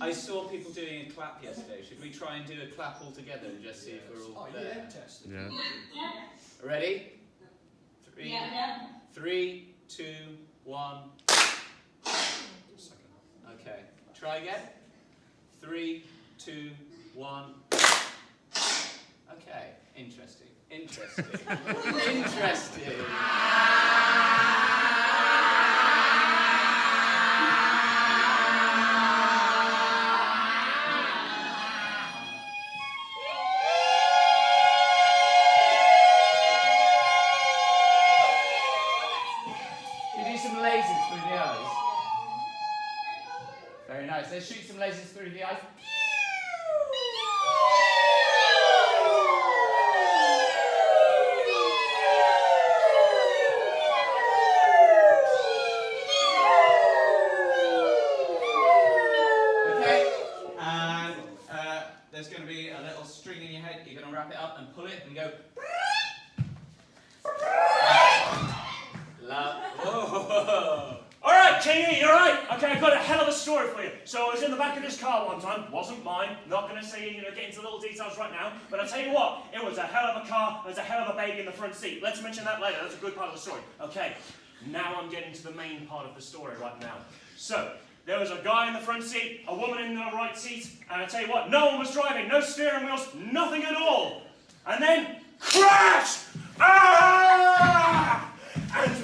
I saw people doing a clap yesterday. Should we try and do a clap all together and just see if we're all there? Yeah. Ready? Three, Yeah. 3, 2, 1. Okay. Try again. 3, 2, 1. Okay. Interesting. Interesting. Interesting. Lasers through the eyes. Very nice. Let's shoot some lasers through the eyes. Okay. And there's going to be a little string in your head. You're going to wrap it up and pull it and go. Alright, Kingy, you're right. Okay, I've got a hell of a story for you. So I was in the back of this car one time, wasn't mine, not going to say, get into the little details right now, but I'll tell you what, it was a hell of a car, there's a hell of a baby in the front seat. Let's mention that later, that's a good part of the story. Okay, now I'm getting to the main part of the story right now. So, there was a guy in the front seat, a woman in the right seat, and I tell you what, no one was driving, no steering wheels, nothing at all. And then, crash! Ah! And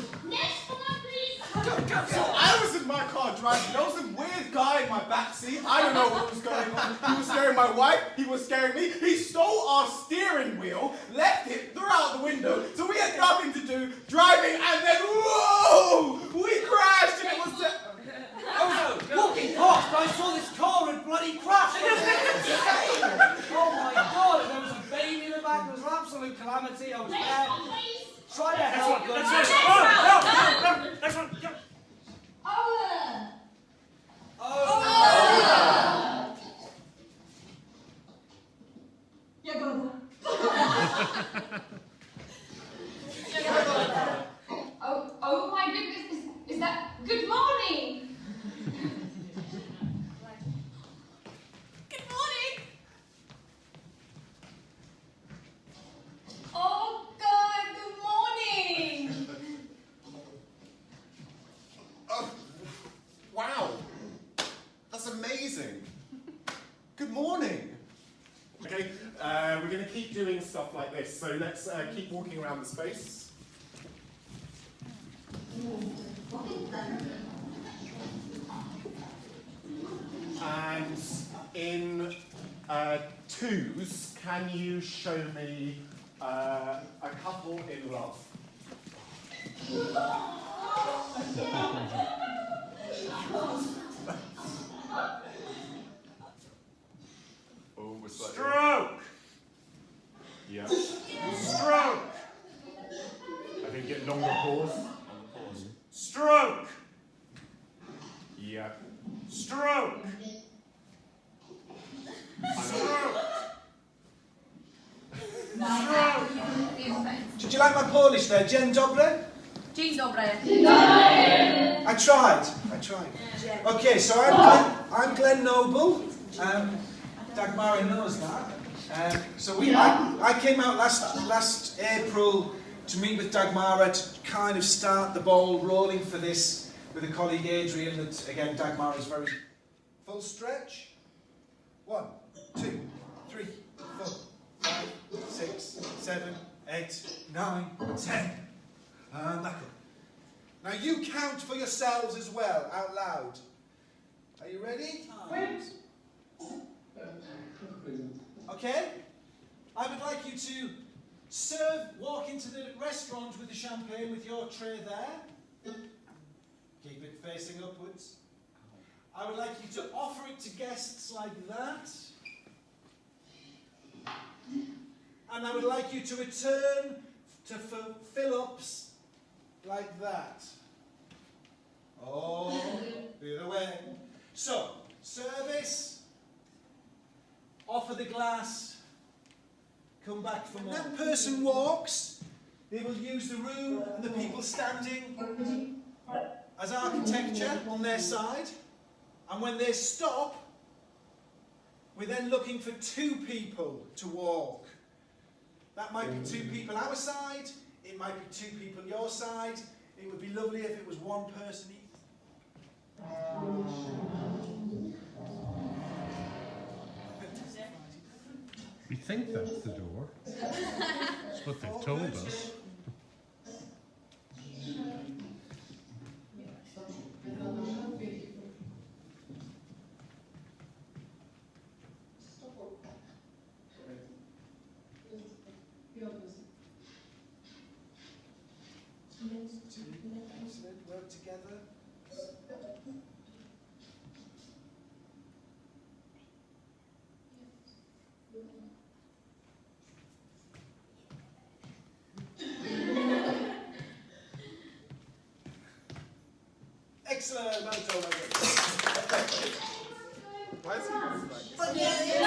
so I was in my car driving. There was a weird guy in my backseat. I don't know what was going on. He was scaring my wife. He was scaring me. He stole our steering wheel, left it, threw out the window. So we had nothing to do, driving, and then whoa! We crashed, and it was. I was walking past. I saw this car and bloody crashed. Oh my God! There was a baby in the back. It was an absolute calamity. I was there. Try to help. Next one. Yeah. Oh my goodness, is that good morning? Good morning. Oh God, good morning. Oh, wow. That's amazing. Good morning. Okay, we're going to keep doing stuff like this. So let's keep walking around the space. And in twos, can you show me a couple in love? Oh, we're slightly... Stroke. Yeah. Stroke. I think get longer pause. Stroke. Yeah. Stroke. Stroke. Did you like my Polish there? Dzień dobry? Dzień dobry. I tried. Okay, so I'm Glenn Noble. Dagmara knows that. I came out last April to meet with Dagmara to kind of start the ball rolling for this with a colleague Adrian. That again, Dagmara is very full stretch. 1, 2, 3, 4, 5, 6, 7, 8, 9, 10. And knuckle. Now you count for yourselves as well, out loud. Are you ready? Okay? I would like you to walk into the restaurant with the champagne with your tray there. Keep it facing upwards. I would like you to offer it to guests like that. And I would like you to return to fill-ups like that. Oh, the other way. So, service, offer the glass, come back for more. When that person walks, they will use the room and the people standing as architecture on their side. And when they stop, We're then looking for 2 people to walk. That might be 2 people our side, it might be 2 people your side. It would be lovely if it was 1 person each. We think that's the door. That's what they've told us. Excellent, work together. Excellent, well done. Why is he like this? But yeah,